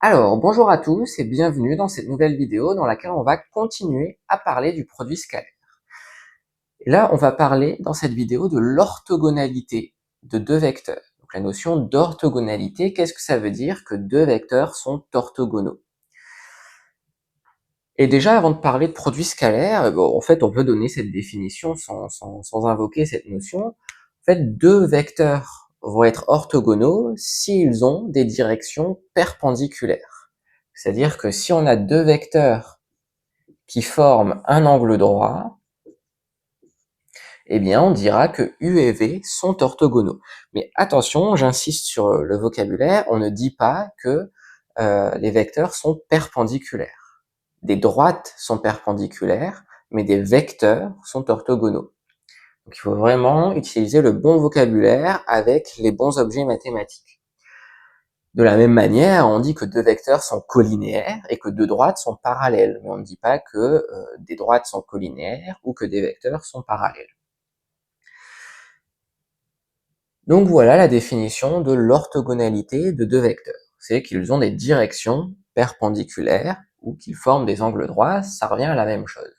Alors, bonjour à tous et bienvenue dans cette nouvelle vidéo dans laquelle on va continuer à parler du produit scalaire. Et là, on va parler dans cette vidéo de l'orthogonalité de deux vecteurs. Donc la notion d'orthogonalité, qu'est-ce que ça veut dire que deux vecteurs sont orthogonaux? Et déjà, avant de parler de produit scalaire, bon, en fait, on peut donner cette définition sans invoquer cette notion. En fait, deux vecteurs vont être orthogonaux s'ils ont des directions perpendiculaires. C'est-à-dire que si on a deux vecteurs qui forment un angle droit, eh bien, on dira que U et V sont orthogonaux. Mais attention, j'insiste sur le vocabulaire, on ne dit pas que les vecteurs sont perpendiculaires. Des droites sont perpendiculaires, mais des vecteurs sont orthogonaux. Donc il faut vraiment utiliser le bon vocabulaire avec les bons objets mathématiques. De la même manière, on dit que deux vecteurs sont collinéaires et que deux droites sont parallèles, mais on ne dit pas que des droites sont collinéaires ou que des vecteurs sont parallèles. Donc voilà la définition de l'orthogonalité de deux vecteurs. C'est qu'ils ont des directions perpendiculaires ou qu'ils forment des angles droits, ça revient à la même chose.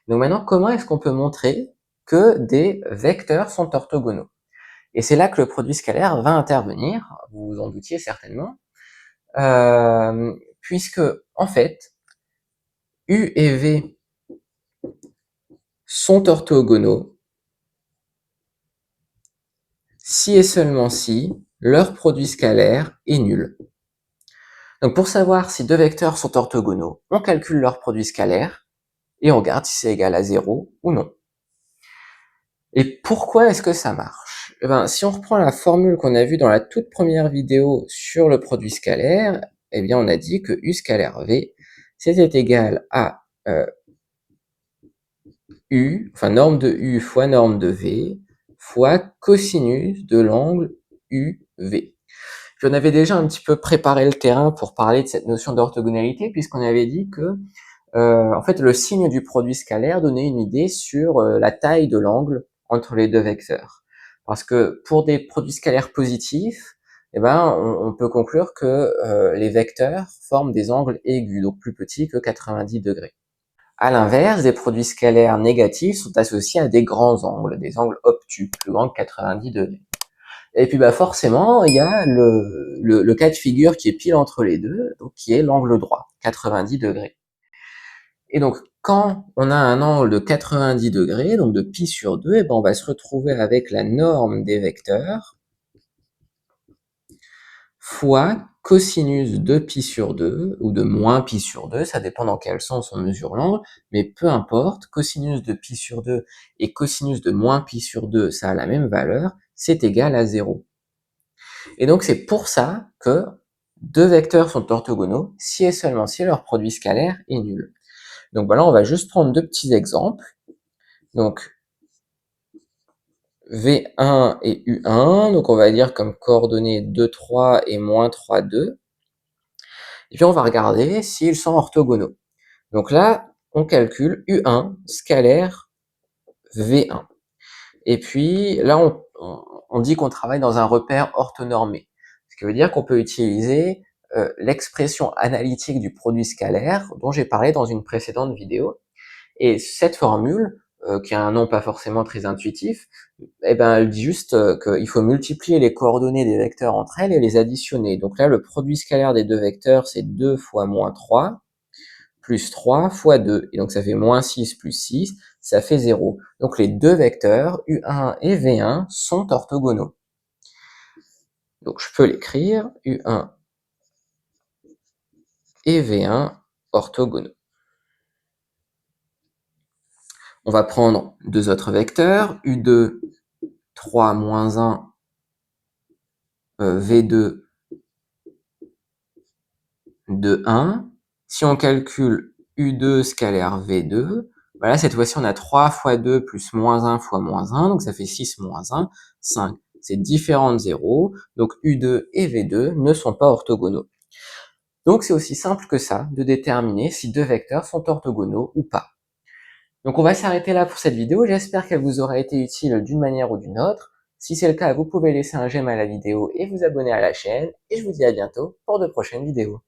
Donc maintenant, comment est-ce qu'on peut montrer que des vecteurs sont orthogonaux? Et c'est là que le produit scalaire va intervenir, vous vous en doutiez certainement, puisque en fait, U et V sont orthogonaux si et seulement si leur produit scalaire est nul. Donc pour savoir si deux vecteurs sont orthogonaux, on calcule leur produit scalaire et on regarde si c'est égal à 0 ou non. Et pourquoi est-ce que ça marche? Eh ben, si on reprend la formule qu'on a vue dans la toute première vidéo sur le produit scalaire, eh bien on a dit que U scalaire V, c'était égal à U, enfin norme de U fois norme de V, fois cosinus de l'angle UV. J'en avais déjà un petit peu préparé le terrain pour parler de cette notion d'orthogonalité, puisqu'on avait dit que en fait, le signe du produit scalaire donnait une idée sur la taille de l'angle entre les deux vecteurs. Parce que pour des produits scalaires positifs, eh ben, on peut conclure que les vecteurs forment des angles aigus, donc plus petits que 90 degrés. À l'inverse, des produits scalaires négatifs sont associés à des grands angles, des angles obtus, plus grands que 90 degrés. Et puis bah forcément, il y a le cas de figure qui est pile entre les deux, donc qui est l'angle droit, 90 degrés. Et donc, quand on a un angle de 90 degrés, donc de pi sur 2, et ben on va se retrouver avec la norme des vecteurs fois cosinus de pi sur 2, ou de moins pi sur 2, ça dépend dans quel sens on mesure l'angle, mais peu importe, cosinus de pi sur 2 et cosinus de moins pi sur 2, ça a la même valeur, c'est égal à 0. Et donc c'est pour ça que deux vecteurs sont orthogonaux si et seulement si leur produit scalaire est nul. Donc voilà, on va juste prendre deux petits exemples. Donc V1 et U1, donc on va dire comme coordonnées 2, 3 et moins 3, 2. Et puis on va regarder s'ils sont orthogonaux. Donc là, on calcule U1 scalaire V1. Et puis là, on dit qu'on travaille dans un repère orthonormé. Ce qui veut dire qu'on peut utiliser l'expression analytique du produit scalaire dont j'ai parlé dans une précédente vidéo. Et cette formule, qui a un nom pas forcément très intuitif, eh ben, elle dit juste qu'il faut multiplier les coordonnées des vecteurs entre elles et les additionner. Donc là, le produit scalaire des deux vecteurs, c'est 2 fois moins 3, plus 3 fois 2. Et donc ça fait moins 6 plus 6, ça fait 0. Donc les deux vecteurs, U1 et V1, sont orthogonaux. Donc je peux l'écrire, U1 et V1 orthogonaux. On va prendre deux autres vecteurs, U2, 3 moins 1, V2, 2, 1. Si on calcule U2 scalaire V2, voilà, cette fois-ci on a 3 fois 2 plus moins 1 fois moins 1, donc ça fait 6 moins 1, 5. C'est différent de 0, donc U2 et V2 ne sont pas orthogonaux. Donc c'est aussi simple que ça de déterminer si deux vecteurs sont orthogonaux ou pas. Donc on va s'arrêter là pour cette vidéo, j'espère qu'elle vous aura été utile d'une manière ou d'une autre. Si c'est le cas, vous pouvez laisser un j'aime à la vidéo et vous abonner à la chaîne, et je vous dis à bientôt pour de prochaines vidéos.